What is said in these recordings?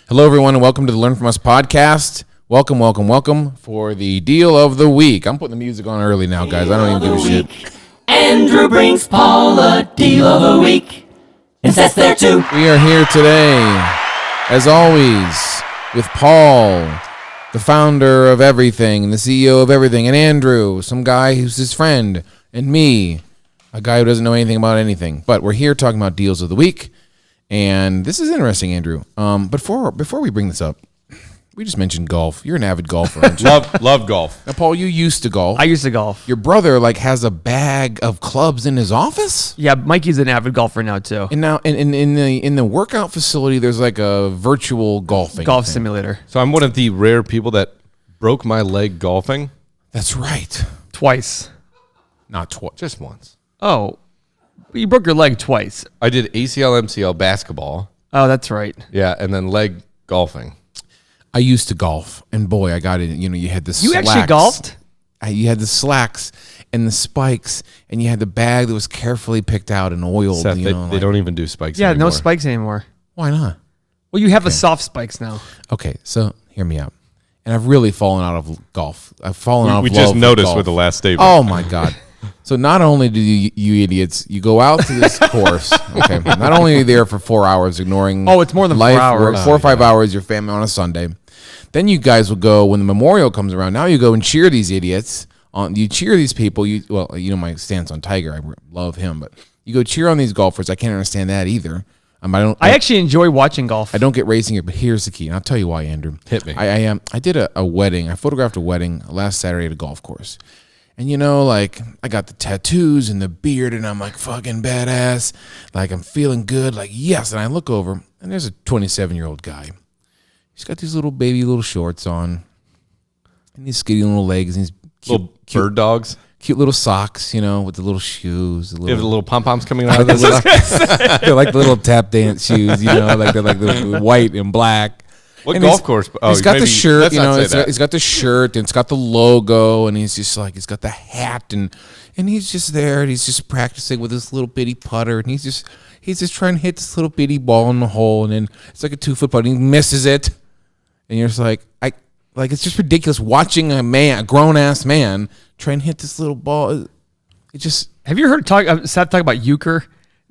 Hello, everyone, and welcome to the Learn From Us podcast. Welcome for the deal of the week. I'm putting the music on early now, guys. I don't even give a shit. Andrew brings Paul a deal of the week and sets there too. We are here today, as always, with Paul, the founder of everything, the CEO of everything, and Andrew, some guy who's his friend, and me, a guy who doesn't know anything about anything. But we're here talking about deals of the week. And this is interesting, Andrew. But before we bring this up, we just mentioned golf. You're an avid golfer, aren't you? Love golf. Now, Paul, you used to golf. I used to golf. Your brother has a bag of clubs in his office. Yeah, Mikey's an avid golfer now too. And now in the workout facility, there's like a virtual golf simulator. So I'm one of the rare people that broke my leg golfing. That's right. Twice. Not twice, Just once. Oh, you broke your leg twice. I did ACL, MCL basketball. Oh, that's right. Yeah, and then leg golfing. I used to golf, and boy, I got it. You had the slacks. You actually golfed? You had the slacks and the spikes, and you had the bag that was carefully picked out and oiled. Seth, they don't even do spikes anymore. No spikes anymore. Why not? Well, you have the soft spikes now. Okay, so hear me out. And I've really fallen out of golf. I've fallen out of We love just noticed golf. with the last statement. Oh my God. So not only do you idiots, you go out to this course, okay, not only are you there for 4 hours ignoring it's more than 4 life, hours. 4 or 5 hours, your family on a Sunday. Then you guys will go when the memorial comes around. Now you go and cheer these idiots. You cheer these people. You know my stance on Tiger. I love him, but you go cheer on these golfers. I can't understand that either. I actually enjoy watching golf. I don't get racing here, but here's the key. And I'll tell you why, Andrew. Hit me. I did a wedding. I photographed a wedding last Saturday at a golf course. And I got the tattoos and the beard, and I'm like fucking badass. Like I'm feeling good. Like yes. And I look over, and there's a 27-year-old guy. He's got these little shorts on, and these skinny little legs, and these Little bird dogs. cute little socks, with the little shoes. You have the little pom-poms coming out of this. They're like the little tap dance shoes, like they're like the white and black. What And golf course? Oh, he's got the maybe- shirt, let's not say that. he's got the shirt, and it's got the logo, and he's just he's got the hat, and he's just there, and he's just practicing with this little bitty putter, and he's just trying to hit this little bitty ball in the hole, and then it's like a 2-foot putt, and he misses it, and you're just it's just ridiculous watching a grown-ass man try and hit this little ball. It just... Have you heard Seth talk about euchre?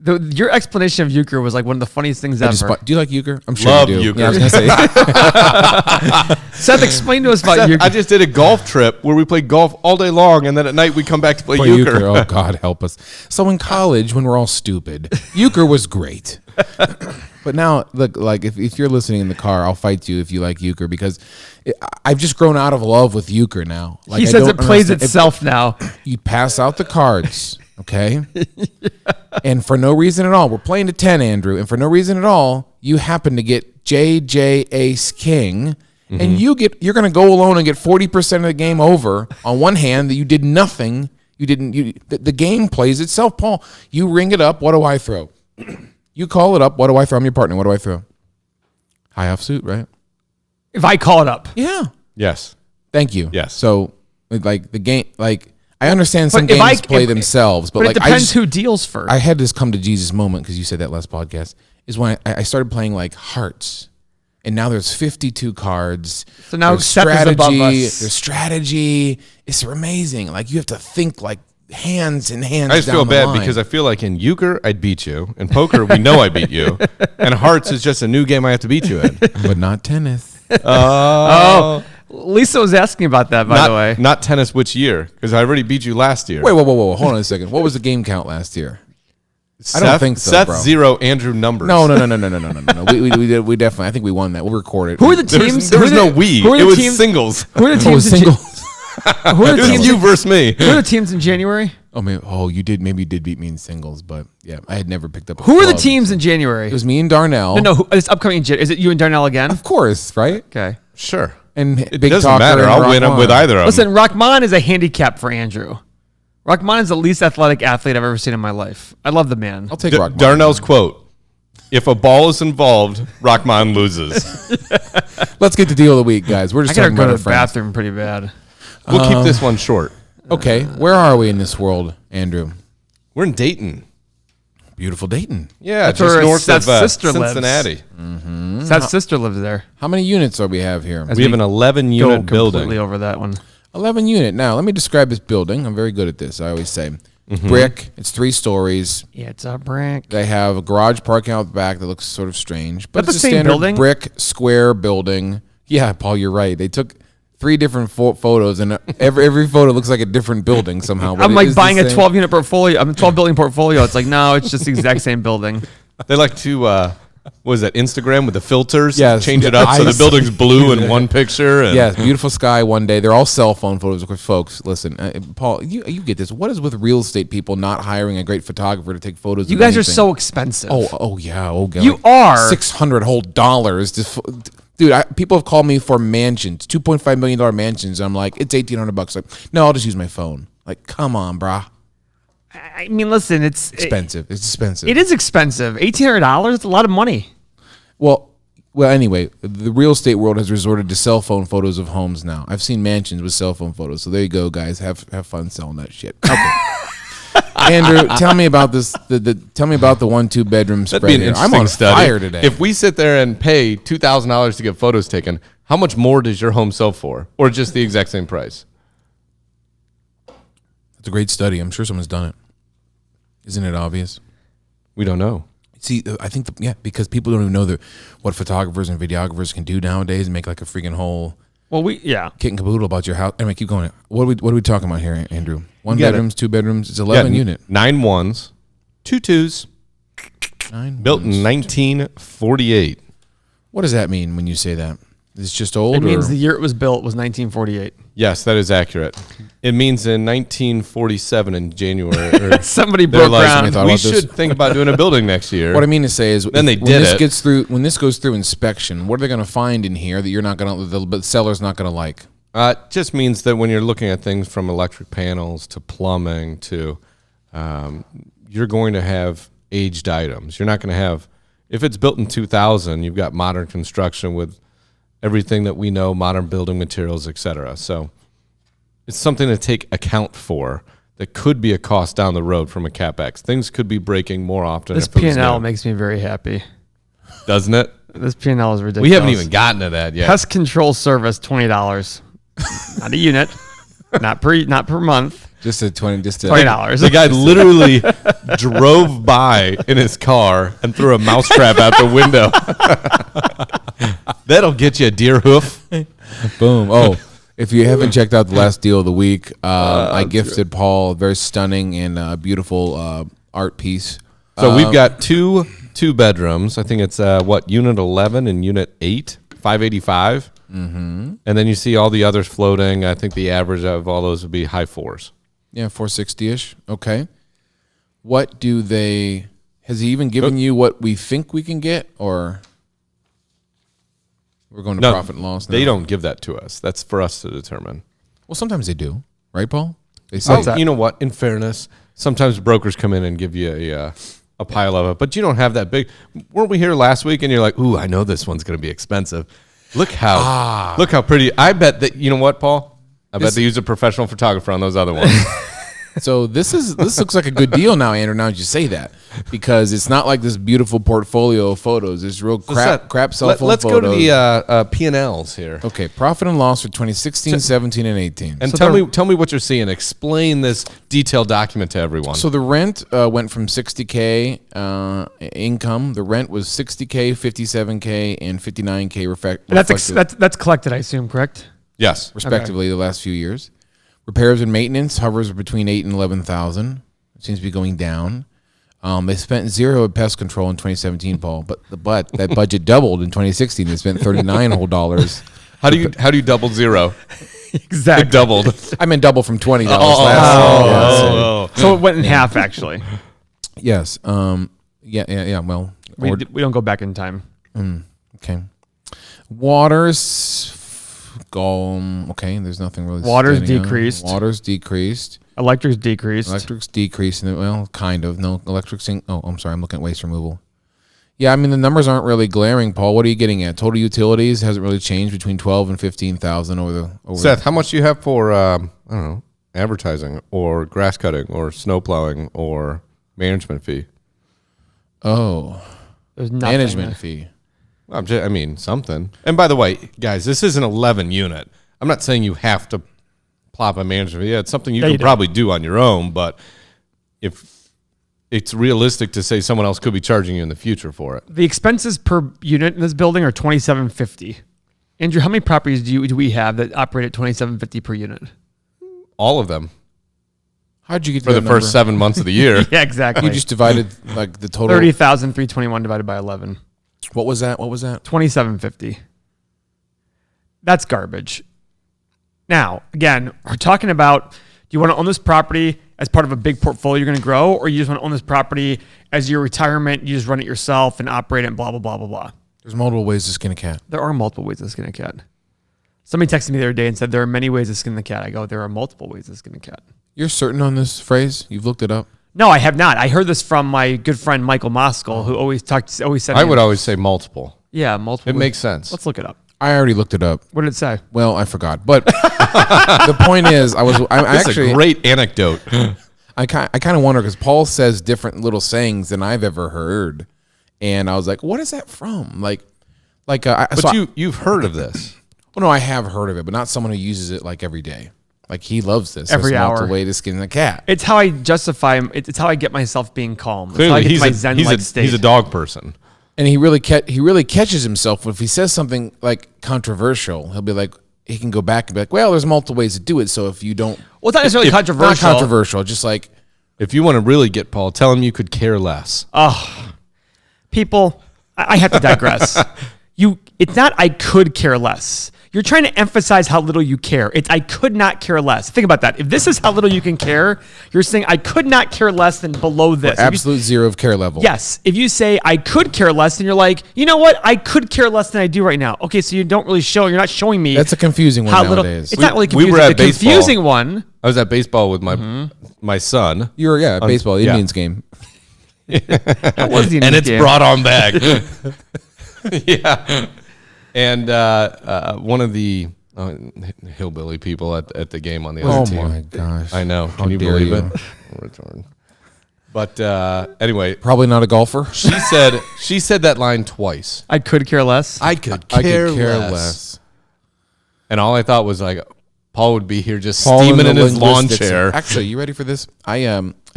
Your explanation of euchre was like one of the funniest things ever. Do you like euchre? I'm sure Love you do. euchre. Yeah, I was gonna say. Seth, explain to us about Seth, euchre. I just did a golf trip where we played golf all day long, and then at night we come back to play euchre. Oh, God help us. So in college, when we're all stupid, euchre was great. But now, look, if you're listening in the car, I'll fight you if you like euchre, because I've just grown out of love with euchre now. He says it plays itself now. You pass out the cards, okay? And for no reason at all, we're playing to 10, Andrew, and for no reason at all, you happen to get JJ Ace King, and you're going to go alone and get 40% of the game over on one hand that you did nothing. The game plays itself. Paul, you ring it up. What do I throw? You call it up. What do I throw? I'm your partner. What do I throw? High offsuit, right? If I call it up. Yeah. Yes. Thank you. Yes. So, the game, I understand some games play themselves, but it depends who deals first. I had this come to Jesus moment, because you said that last podcast, is when I started playing hearts, and now there's 52 cards. So now there's Seth is above us. There's strategy. It's amazing. You have to think hands and hands. I just down feel the bad line. because I feel like in euchre I'd beat you. In poker we know I beat you. And hearts is just a new game I have to beat you in. but not tennis. Lisa was asking about that, by the way. Not tennis which year? Because I already beat you last year. Wait, whoa. Hold on a second. What was the game count last year? Seth, I don't think so, Seth bro. 0, Andrew numbers. No. We definitely. I think we won that. We'll record it. Who are the teams? There was no we. Who are It the was teams? singles. Who are the Oh, teams? singles. Who are It the was teams? you versus me. Who are the teams in January? You did. Maybe you did beat me in singles, but yeah, I had never picked up. Who are the teams in January? It was me and Darnell. No. It's upcoming. Is it you and Darnell again? Of course, right? Okay. Sure. And It Big doesn't Talker matter. and I'll win Rahman. with either of them. Listen, Rahman is a handicap for Andrew. Rahman is the least athletic athlete I've ever seen in my life. I love the man. I'll take Rahman. Darnell's quote: "If a ball is involved, Rahman loses." Let's get to deal of the week, guys. We're I just gotta talking go about to our the friends. bathroom pretty bad. We'll keep this one short. Okay, where are we in this world, Andrew? We're in Dayton. Beautiful Dayton. Yeah, That's just where north of Seth's sister lives. Cincinnati. Seth's sister lives there. How many units do we have here? We have an 11-unit Go completely building. over that one. 11 unit. Now, let me describe this building. I'm very good at this. I always say brick. It's 3 stories. Yeah, it's a brick. They have a garage parking out the back that looks sort of strange, but That it's the a same standard building? brick square building. Yeah, Paul, you're right. They took 3 different photos, and every photo looks like a different building somehow. but I'm it like is the buying a same. 12-unit portfolio. I'm a 12-building portfolio. It's like, no, it's just the exact same building. They like to, what is that, Instagram with the filters? Yes. Change it up so the Ice. building's blue in one picture. And Yes, beautiful sky one day. They're all cell phone photos. Of course, folks, listen, Paul, you get this. What is with real estate people not hiring a great photographer to take photos? You of guys are anything? so expensive. Oh yeah. Oh god. You are. $600 whole dollars. Dude, people have called me for mansions, $2.5 million mansions. I'm like, it's $1,800. Like, no, I'll just use my phone. Like, come on, brah. I mean, listen, it's Expensive. It's expensive. It is expensive. $1,800. It's a lot of money. Well, anyway, the real estate world has resorted to cell phone photos of homes now. I've seen mansions with cell phone photos. So there you go, guys. Have fun selling that shit. Okay. Andrew, tell me about this. Tell me about the 1-2 bedroom spread. that'd be an here. interesting I'm on study. fire today. If we sit there and pay $2,000 to get photos taken, how much more does your home sell for? Or just the exact same price? It's a great study. I'm sure someone's done it. Isn't it obvious? We don't know. See, I think, because people don't even know what photographers and videographers can do nowadays and make like a freaking whole Well, kit and caboodle about your house. Anyway, keep going. What are we talking about here, Andrew? 1 You got bedrooms, 2 bedrooms. It's 11 unit. 9 1s, 2 2s, 9 built in 1948. What does that mean when you say that? It's just old? it means or? the year it was built was 1948. Yes, that is accurate. It means in 1947 in January. Or Somebody they're broke like, ground. thought we about this. should think about doing a building next year. What I mean to say is, Then they when did this it. gets through, when this goes through inspection, what are they going to find in here that you're not going to, the seller's not going to like? It just means that when you're looking at things from electric panels to plumbing to, you're going to have aged items. You're not going to have, if it's built in 2000, you've got modern construction with everything that we know, modern building materials, et cetera. So it's something to take account for that could be a cost down the road from a CapEx. Things could be breaking more often. This if it was P&L new. makes me very happy. Doesn't it? This P&L is ridiculous. We haven't even gotten to that yet. Pest control service, $20. Not a unit. Not per month. Just a $20. $20. The guy literally drove by in his car and threw a mousetrap out the window. That'll get you a deer hoof. Boom. Oh, if you haven't checked out the last deal of the week, I gifted Paul a very stunning and beautiful art piece. So we've got two bedrooms. I think it's unit 11 and unit 8, 585. Mm-hmm. And then you see all the others floating. I think the average of all those would be high 4s. Yeah, 460-ish. Okay. What do they... Has he even given you what we think we can get, or we're going to No, profit and loss now? They don't give that to us. That's for us to determine. Well, sometimes they do. Right, Paul? They say... Oh, you know what? In fairness, sometimes brokers come in and give you a pile of it, but you don't have that big. Weren't we here last week and you're like, ooh, I know this one's going to be expensive. Look how pretty. I bet that, you know what, Paul? I bet they use a professional photographer on those other ones. So this looks like a good deal now, Andrew, now that you say that. Because it's not like this beautiful portfolio of photos. It's real crap cell phone Let's photos. go to the P&Ls here. Okay, profit and loss for 2016, 17, and 18. And So tell me what you're seeing. Explain this detailed document to everyone. So the rent went from 60K income. The rent was 60K, 57K, and 59K. That's collected, I assume, correct? yes. Respectively, the last few years. Repairs and maintenance hovers between 8 and 11,000. It seems to be going down. They spent zero at pest control in 2017, Paul, but that budget doubled in 2016. They spent $39 whole dollars. How do you double zero? Exactly. It doubled. I meant double from $20 last year. So it went in half, actually. Yes. Yeah. Well, We don't go back in time. okay. Waters. Okay. There's nothing really. Water's standing out. decreased. Water's decreased. Electric's decreased. Electric's decreasing. Well, kind of. No, electric's. I'm sorry. I'm looking at waste removal. Yeah, I mean the numbers aren't really glaring, Paul. What are you getting at? Total utilities hasn't really changed between 12 and 15,000 over Seth, how much do you have for I don't know, advertising or grass cutting or snow plowing or management fee? Oh, There's nothing management there. fee. I mean, something. And by the way, guys, this is an 11 unit. I'm not saying you have to plop a management fee. Yeah, it's something you Yeah, can you do. probably do on your own, but if it's realistic to say someone else could be charging you in the future for it. The expenses per unit in this building are $2,750. Andrew, how many properties do we have that operate at $2,750 per unit? All of them How'd you get to for the that first number? 7 months of the year. Yeah, exactly. You just divided like the total. 30,321 divided by 11. What was that? What was that? $2,750. That's garbage. Now, again, we're talking about, do you want to own this property as part of a big portfolio you're going to grow, or you just want to own this property as your retirement, you just run it yourself and operate it and blah, blah, blah, blah, blah. There's multiple ways to skin a cat. There are multiple ways to skin a cat. Somebody texted me the other day and said, there are many ways to skin the cat. I go, there are multiple ways to skin a cat. You're certain on this phrase? You've looked it up? No, I have not. I heard this from my good friend Michael Moskal, who always said, I would always say multiple. yeah, multiple. It makes sense. Let's look it up. I already looked it up. What did it say? Well, I forgot. But the point is, I That's actually a great anecdote. I kind of wonder because Paul says different little sayings than I've ever heard, and I was like, "What is that from?" But you've heard of this. Well, no, I have heard of it, but not someone who uses it like every day. Like he loves this Every It's hour. multiple way to skin the cat. It's how I justify. It's how I get myself being calm. It's how I Clearly, get he's to my a, zen-like he's, a, state. he's a dog person. And he really catches himself if he says something like controversial. He'll be like, he can go back and be like, "Well, there's multiple ways to do it." So if you don't, Well, it's not necessarily controversial. not controversial, just like If you want to really get Paul, tell him you could care less. People, I have to digress. It's not I could care less. You're trying to emphasize how little you care. It's I could not care less. Think about that. If this is how little you can care, you're saying I could not care less than below this. If you- absolute zero of care level. Yes. If you say I could care less, then you're like, you know what? I could care less than I do right now. Okay, so you don't really show. You're not showing me. That's a confusing one how little. nowadays. It's not really we confusing. were at the baseball. confusing one. I was at baseball with my son. You were baseball yeah. Indians game. That was the And Indians it's game. brought on back. Yeah. And one of the hillbilly people at the game on the other Oh team. my gosh! I know. How Can you dare believe you. it? Retard. But anyway, Probably not a golfer. she said that line twice. I could care less. I could I care, could care less. less. And all I thought was like, Paul would be here just Paul steaming and in the his lawn linguistics. chair. Actually, you ready for this? I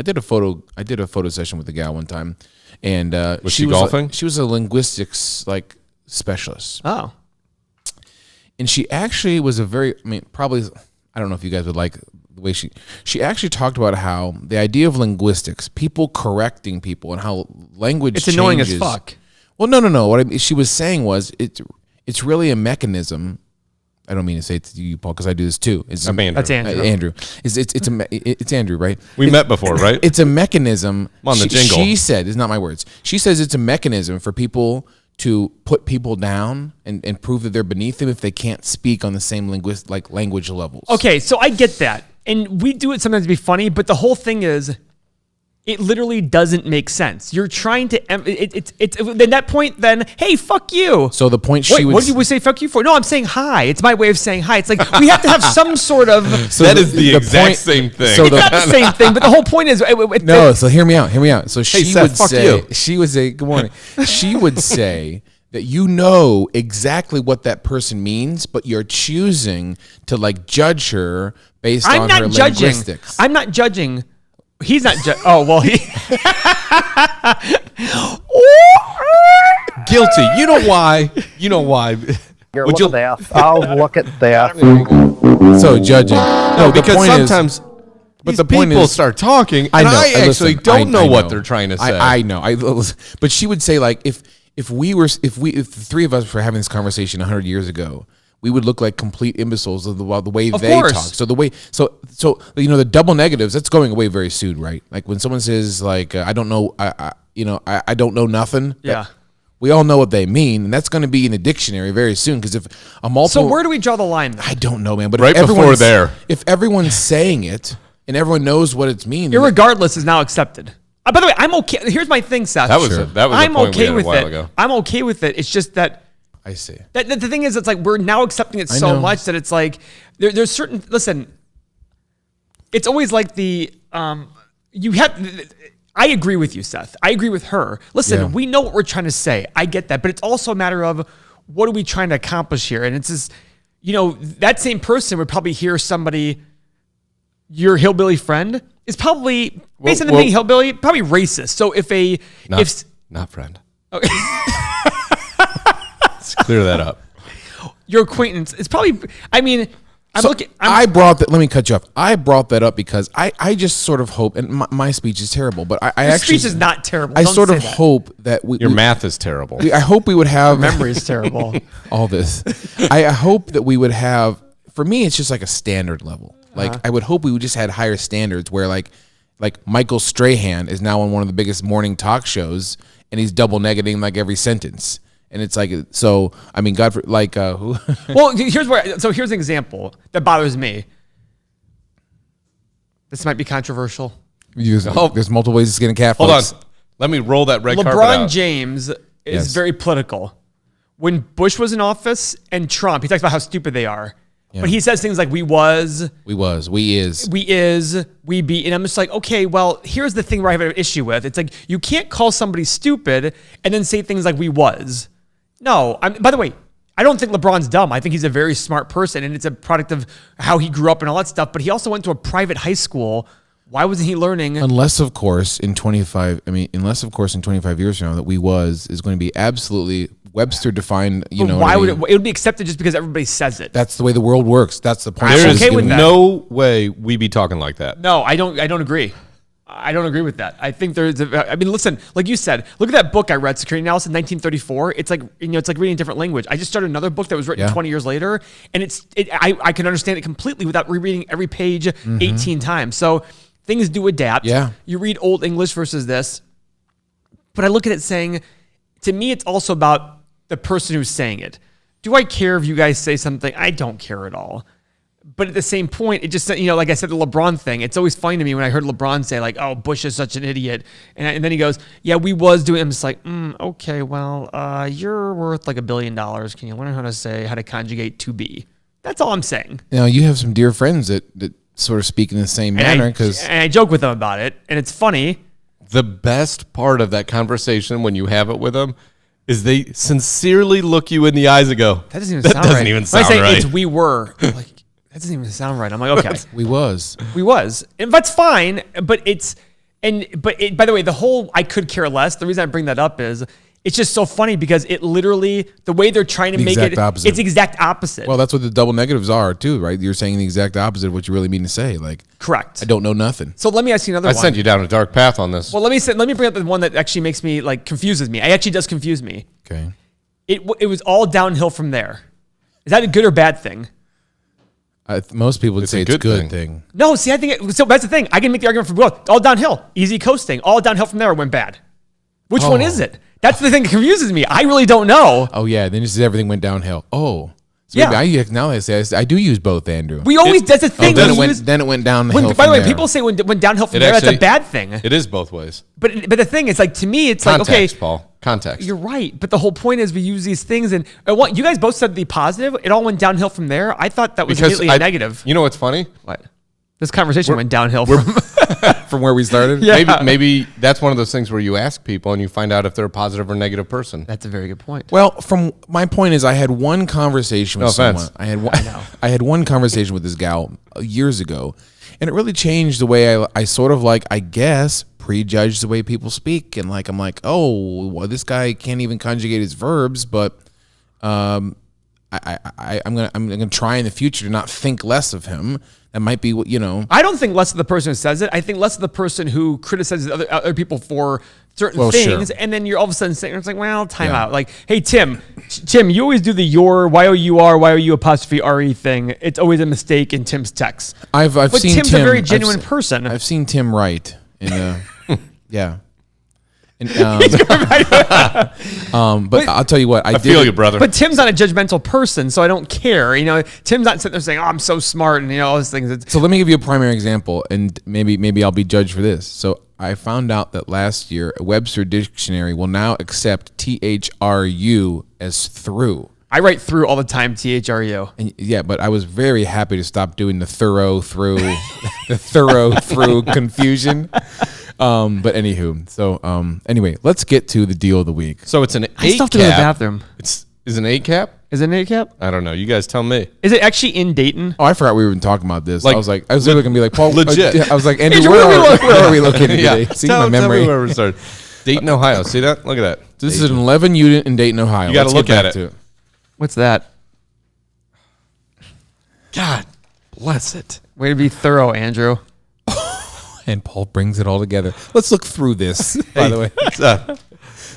did a photo session with a gal one time, and Was she was golfing? she was a linguistics specialist, Oh. and she actually was probably I don't know if you guys would like the way she actually talked about how the idea of linguistics, people correcting people, and how language It's annoying as changes. fuck. Well, no. What she was saying was it's really a mechanism. I don't mean to say it to you, Paul, because I do this too. It's I'm Andrew. That's Andrew. Andrew. It's Andrew, right? We met before, right? It's a mechanism. I'm on the jingle. She said, it's not my words. She says it's a mechanism for people to put people down and prove that they're beneath them if they can't speak on the same language levels. Okay, so I get that. And we do it sometimes to be funny, but the whole thing is it literally doesn't make sense. You're trying to it's at that point then, hey, fuck you. So the point Wait, she would what did we say fuck you for? No, I'm saying hi. It's my way of saying hi. It's like we have to have some sort of So That is the exact point- same thing. So it's not the same thing, but the whole point is No, so hear me out. So she Seth, would fuck say, you. she would say, good morning. She would say that you know exactly what that person means, but you're choosing to judge her based I'm on not her judging. linguistics. I'm not judging. He's not oh well he Guilty. You know why? Here, Would look you- at this. I'll look at this. So judging. No, the because point is- sometimes but these the point people is- start talking, I and know. I actually listen, don't know I what they're trying to say. I know. But she would say if the three of us were having this conversation 100 years ago, we would look like complete imbeciles of the way Of they course. talk. So the double negatives, that's going away very soon, right? Like when someone says I don't know, I don't know nothing. Yeah. We all know what they mean, and that's going to be in the dictionary very soon. Because if a multiple, So where do we draw the line then? I don't know, man. But Right if before everyone's- there. if everyone's saying it and everyone knows what it means, Irregardless is now accepted. By the way, I'm okay. Here's my thing, Seth. That was Sure. a point I'm we okay had with a while it. ago. I'm okay with it. It's just that I see. the thing is, it's like we're now accepting it I so know. much that it's like there's certain. Listen, it's always like the you have. I agree with you, Seth. I agree with her. Listen, Yeah. we know what we're trying to say. I get that. But it's also a matter of what are we trying to accomplish here? And it's just, that same person would probably hear somebody, your hillbilly friend, is probably, based on them being hillbilly, probably racist. So Not friend. Okay. Let's clear that up. Your acquaintance is probably, let me cut you off. I brought that up because I just sort of hope, and my speech is terrible, but Your speech is not terrible. I Don't sort say of that. hope that Your math is terrible. I hope we would have Memory is terrible. all this. I hope that we would have, for me, it's just like a standard level. Like I would hope we would just had higher standards where like Michael Strahan is now on one of the biggest morning talk shows and he's double negating like every sentence. And it's like, so, I mean, God, for like, who? Well, here's an example that bothers me. This might be controversial. There's multiple ways to skin a cat. Hold folks. on. Let me roll that red carpet LeBron out. James is Yes. very political. When Bush was in office and Trump, he talks about how stupid they are. Yeah. But he says things like, we is. And I'm just like, okay, well, here's the thing where I have an issue with. It's like, you can't call somebody stupid and then say things like we was. No, by the way, I don't think LeBron's dumb. I think he's a very smart person and it's a product of how he grew up and all that stuff. But he also went to a private high school. Why wasn't he learning? Unless, of course, in 25 years from now, that is going to be absolutely Webster defined, Why would it would be accepted just because everybody says it? That's the way the world works. That's the point. There is okay with that. no way we be talking like that. No, I don't agree. I don't agree with that. I think listen, like you said, look at that book I read, Security Analysis in 1934. It's like, it's like reading a different language. I just started another book that was written 20 years later, and I can understand it completely without rereading every page 18 times. So things do adapt. Yeah. You read Old English versus this, but I look at it saying, to me, it's also about the person who's saying it. Do I care if you guys say something? I don't care at all. But at the same point, it just, like I said, the LeBron thing, it's always funny to me when I heard LeBron say like, oh, Bush is such an idiot. And then he goes, yeah, we was doing it. I'm just like, okay, well, you're worth like $1 billion. Can you learn how to conjugate to be? That's all I'm saying. You have some dear friends that sort of speak in the same manner because And I joke with them about it. And it's funny. The best part of that conversation when you have it with them is they sincerely look you in the eyes and go, That doesn't even sound right. doesn't even sound when I say right. it's we were, I'm like, that doesn't even sound right. I'm like, okay. we was. And that's fine, but by the way, the whole I could care less, the reason I bring that up is it's just so funny because it literally, the way they're trying to The make exact it, opposite. it's exact opposite. Well, that's what the double negatives are too, right? You're saying the exact opposite of what you really mean to say. Like, Correct. I don't know nothing. So let me ask you another I one. sent you down a dark path on this. Well, let me bring up the one that actually makes me confuses me. It actually does confuse me. Okay. It was all downhill from there. Is that a good or bad thing? Most people would It's say a it's a good good thing. No, see, I think so. That's the thing. I can make the argument for both. All downhill, easy coasting. All downhill from there went bad. Which one is it? That's the thing that confuses me. I really don't know. Oh yeah, then just everything went downhill. Oh, so Yeah. maybe now I say I do use both, Andrew. We always that's the thing. then we it use- went downhill. by the way, from there. people say when downhill from It there, that's actually- a bad thing. It is both ways. But the thing is, like, to me, it's Context, like, okay, Paul. Context. you're right. But the whole point is we use these things, and you guys both said the positive. It all went downhill from there. I thought that was immediately a negative. You know what's funny? What? This conversation went downhill from where we started. Yeah. Maybe that's one of those things where you ask people and you find out if they're a positive or negative person. That's a very good point. Well, from my point is, I had one conversation with No someone. offense. I had one conversation with this gal years ago, and it really changed the way I sort of I guess prejudge the way people speak, and I'm like, oh, well, this guy can't even conjugate his verbs, but I'm gonna try in the future to not think less of him. That might be what I don't think less of the person who says it. I think less of the person who criticizes other people for certain Well, things, sure. and then you're all of a sudden saying, it's like, well, time Yeah. out. Like, hey, Tim, you always do the your, Y-O-U-R, Y-O-U apostrophe R-E thing. It's always a mistake in Tim's text. I've But seen Tim's Tim, a very genuine I've, person. I've seen Tim write in yeah. And, but I'll tell you what, I feel you, brother. But Tim's not a judgmental person, so I don't care. Tim's not sitting there saying, oh, I'm so smart, and all those things. So let me give you a primary example, and maybe I'll be judged for this. So I found out that last year, a Webster dictionary will now accept THRU as through. I write through all the time, THRU. And yeah, but I was very happy to stop doing the thorough through, the thorough through confusion. But anywho, so anyway, let's get to the deal of the week. So it's an I 8 still have to go to the cap. bathroom. Is an 8 cap? Is it an 8 cap? I don't know. You guys tell me. Is it actually in Dayton? Oh, I forgot we were even talking about this. Like, I was literally gonna be like, Paul, legit. I was like, Andrew, Andrew, where are we located today? See tell my memory. me where we started. Dayton, Ohio. See that? Look at that. This is an 11 unit in Dayton, Ohio. You gotta Let's look get at back it. to What's that? God bless it. Way to be thorough, Andrew. And Paul brings it all together. Let's look through this, by the way.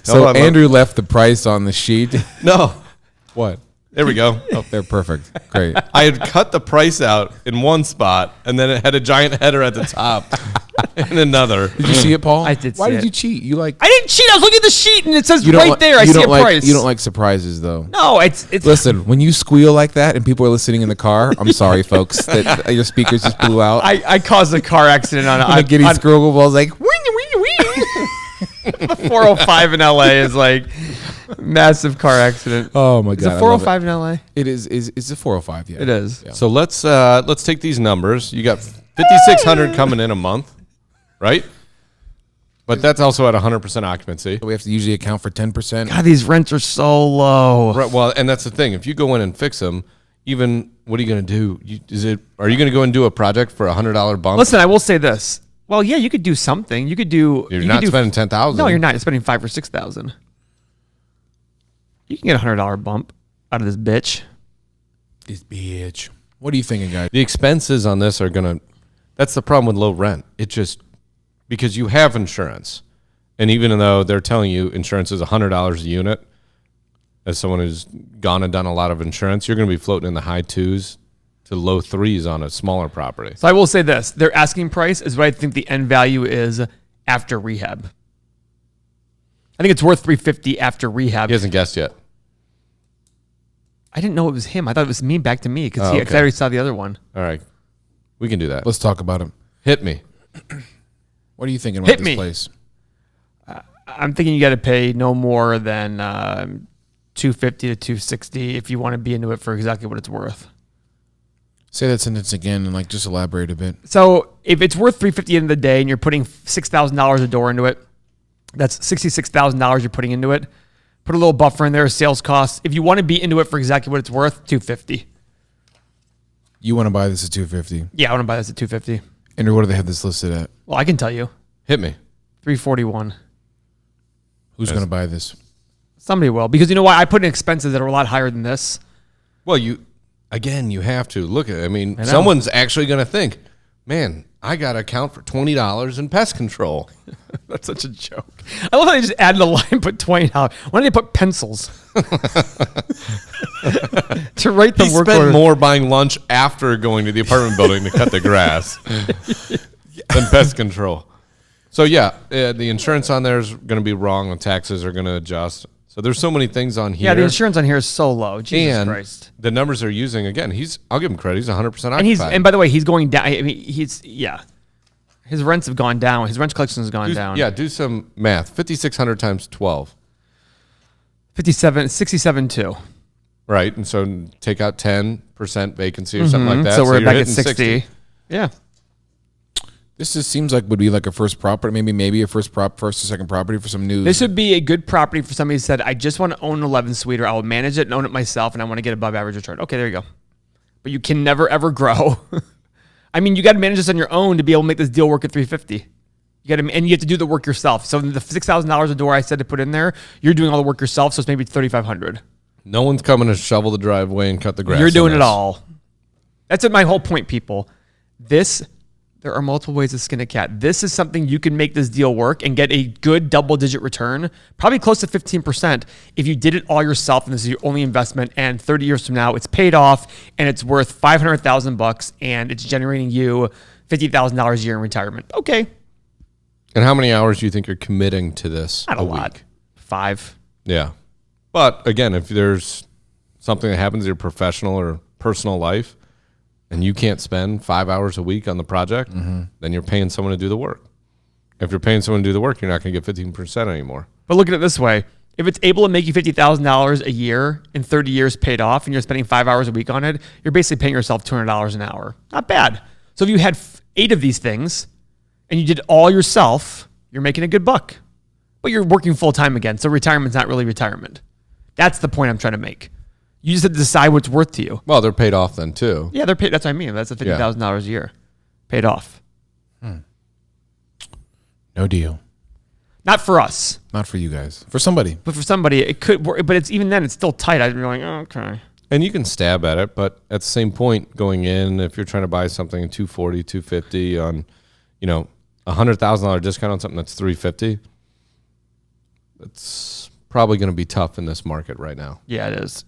So hold on, Andrew left the price on the sheet. No. What? There we go. Oh, they're perfect. Great. I had cut the price out in one spot, and then it had a giant header at the top in another. Did you see it, Paul? I did Why see did it. you cheat? You like I didn't cheat. I was looking at the sheet and it says you don't right li- there. I you see a don't like price. you don't like surprises though. No, it's Listen, when you squeal like that and people are listening in the car, I'm sorry, folks, that your speakers just blew out. I caused a car accident on And the giddy on squirrel ball's like, the 405 in LA is like massive car accident. oh my Is god, it I love 405 in LA? It is a 405. Yeah, It is. Yeah. So let's take these numbers. You got 5,600 coming in a month, right? But that's also at 100% occupancy. We have to usually account for 10%. God, these rents are so low. Right. Well, and that's the thing. If you go in and fix them, even what are you going to do? Are you going to go and do a project for $100 bump? Listen, I will say this. Well, yeah, you could do something. You could do. You're you not could do, spending 10,000. No, you're not. You're spending $5,000 or $6,000. You can get $100 bump out of this bitch. This bitch. What are you thinking, guys? The expenses on this are going to. That's the problem with low rent. It just because you have insurance, and even though they're telling you insurance is $100 a unit, as someone who's gone and done a lot of insurance, you're going to be floating in the high 2s to low 3s on a smaller property. So I will say this: their asking price is what I think the end value is after rehab. I think it's worth $350 after rehab. He hasn't guessed yet. I didn't know it was him. I thought it was me back to me because Oh, I okay. already saw the other one. All right, we can do that. Let's talk about him. Hit me. What are you thinking about Hit this me. place? I'm thinking you got to pay no more than $250 to $260 if you want to be into it for exactly what it's worth. Say that sentence again and like just elaborate a bit. So if it's worth $350 at the end of the day and you're putting $6,000 a door into it, that's $66,000 you're putting into it. Put a little buffer in there, sales costs. If you want to be into it for exactly what it's worth, $250. You want to buy this at 250. Yeah, I want to buy this at $250. Andrew, what do they have this listed at? Well, I can tell you, Hit me. $341. Who's going to buy this? Somebody will, because you know why? I put in expenses that are a lot higher than this. Well, you have to look at it. I mean, know. someone's actually going to think, man, I got to account for $20 in pest control. That's such a joke. I love how they just added a line, put $20. Why don't they put pencils to write the He work spent order? more buying lunch after going to the apartment building to cut the grass than pest control. So yeah, the insurance on there is going to be wrong. The taxes are going to adjust. So there's so many things on here. Yeah, the insurance on here is so low. Jesus and Christ. the numbers they're using again. I'll give him credit. He's 100% occupied. And by the way, he's going down. I mean, his rents have gone down. His rent collection has gone down. Yeah, do some math. 5,600 times 12. 67.2. Right, and so take out 10% vacancy or something like that. So we're you're back at hitting 60. Yeah. This just seems like would be like a first property, maybe a first or second property for some news. This would be a good property for somebody who said, I just want to own an 11 suite, or I will manage it and own it myself, and I want to get above average return. Okay, there you go. But you can never, ever grow. I mean, you got to manage this on your own to be able to make this deal work at 350. And you have to do the work yourself. So the $6,000 a door I said to put in there, you're doing all the work yourself, so it's maybe $3,500. No one's coming to shovel the driveway and cut the grass. You're doing on it this. all. That's my whole point, people. There are multiple ways to skin a cat. This is something you can make this deal work and get a good double-digit return, probably close to 15%, if you did it all yourself and this is your only investment. And 30 years from now, it's paid off and it's worth $500,000 and it's generating you $50,000 a year in retirement. Okay, And how many hours do you think you're committing to this? not a lot. Week? 5. Yeah. But again, if there's something that happens in your professional or personal life and you can't spend 5 hours a week on the project, then you're paying someone to do the work. If you're paying someone to do the work, you're not going to get 15% anymore. But look at it this way. If it's able to make you $50,000 a year in 30 years paid off and you're spending 5 hours a week on it, you're basically paying yourself $200 an hour. Not bad. So if you had 8 of these things and you did all yourself, You're making a good buck, but you're working full time again. So retirement's not really retirement. That's the point I'm trying to make. You just have to decide what's worth to you. Well, they're paid off then too. Yeah, they're paid. That's what I mean. That's the $50,000 a year, paid off. No deal. Not for us, Not for you guys. For somebody. but for somebody it could work. But it's even then it's still tight. I'd be like, oh, okay. And you can stab at it, but at the same point, going in, if you're trying to buy something at $240, $250 on, $100,000 discount on something that's $350, it's probably going to be tough in this market right now. Yeah, it is.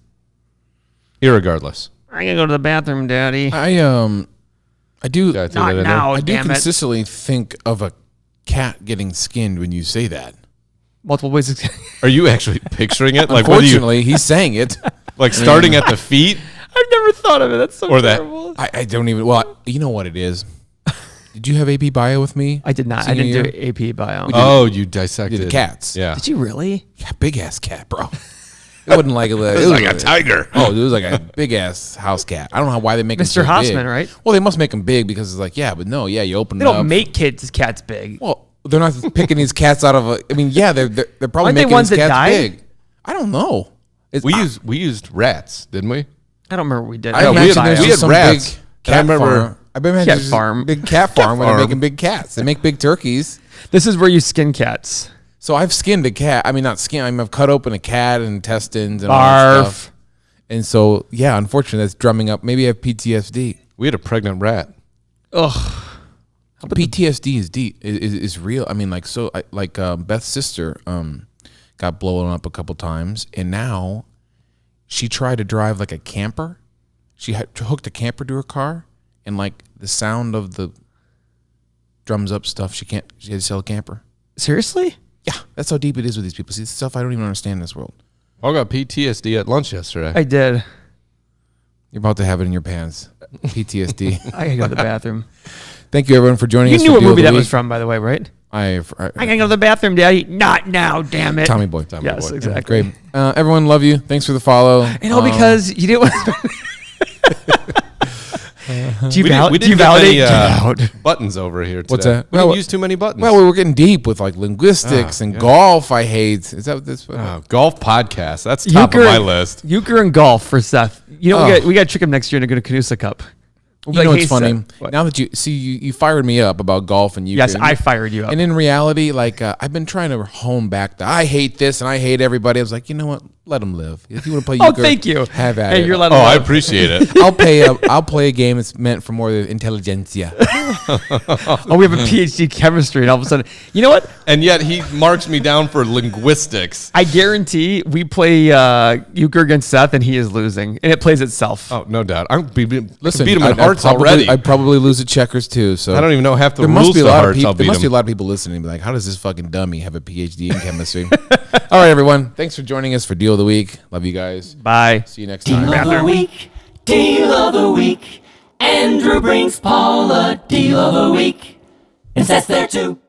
Irregardless. I gotta go to the bathroom, Daddy. I do. Yeah, I threw Not that in there. now. I do damn it. consistently think of a cat getting skinned when you say that. Multiple ways. Are you actually picturing it? Like, what do you, Unfortunately, he's saying it. like starting at the feet? I've never thought of it. That's so Or that- terrible. I don't even. Well, you know what it is. Did you have AP Bio with me? I did not. I Senior didn't year? do AP bio. Oh, you dissected Did cats. Yeah. Did you really? Yeah, big ass cat, bro. It wasn't like it was like a tiger. Oh, it was like a big ass house cat. I don't know why they make them so Mr. Hossman, big. right? Well, they must make them big because it's like, yeah, but no, yeah, you open They it up. don't make kids cats big. Well, they're not picking these cats out of a. I mean, yeah, they're probably Aren't they making ones these that cats die? big. I don't know. It's, We used rats, didn't we? I don't remember what we did. I Yeah, we imagine had- there's we just had some rats. big And I cat remember- farm. I bet Cat there's just farm. big cat farm when they're farm. making big cats. They make big turkeys. This is where you skin cats. So I've skinned a cat. I mean, not skin. I mean, I've cut open a cat and intestines and all that Barf. stuff. And so, yeah, unfortunately, that's drumming up. Maybe I have PTSD. We had a pregnant rat. Ugh. But PTSD is deep. Is real. I mean, like Beth's sister got blown up a couple times, and now she tried to drive like a camper. She had hooked a camper to her car, and like the sound of the drums up stuff, she had to sell a camper. Seriously? Yeah, that's how deep it is with these people. See, it's stuff I don't even understand in this world. I got PTSD at lunch yesterday. I did. You're about to have it in your pants. PTSD. I gotta go to the bathroom. Thank you, everyone, for joining You us. knew for what Deal of movie the that was Week. from, by the way, right? I I gotta go to the bathroom, Daddy. Not now, damn it. Tommy Boy. Yes, Boy. exactly. Great. Everyone, love you. Thanks for the follow. And all because you didn't want Do you, We do you didn't get validate? many, Get out. buttons over here today. What's that? We Well, didn't use too many buttons. Well, we were getting deep with like linguistics and yeah. golf. I hate. Is that what this? Golf podcast. That's top of my list. Euchre and golf for Seth. You know, Oh. we got to trick him next year to go to Canusa Cup. We'll be You know like, what's "Hey, funny? Seth." What? Now that you fired me up about golf and you. Yes, I fired you up. And in reality, like I've been trying to hone back the I hate this and I hate everybody. I was like, you know what? Let them live. If you want to play Oh, euchre, thank you. Have at Hey, it. you're letting Oh, him I live. appreciate it. I'll play a game that's meant for more of the intelligentsia. Oh, we have a PhD chemistry, and all of a sudden, you know what? And yet he marks me down for linguistics. I guarantee we play euchre against Seth, and he is losing, and it plays itself. Oh, no doubt. I'm beat him Listen, in I'd hearts probably, already. I'd probably lose at checkers too. So I don't even know half the there rules must be a to lot of hearts. people. I'll There beat must be a him. lot of people listening. Be like, how does this fucking dummy have a PhD in chemistry? All right, everyone. Thanks for joining us for Deal of the Week. Love you guys. Bye. See you next Deal time. of the week, deal of the week. Andrew brings Paul a deal of the week. And Seth's there too.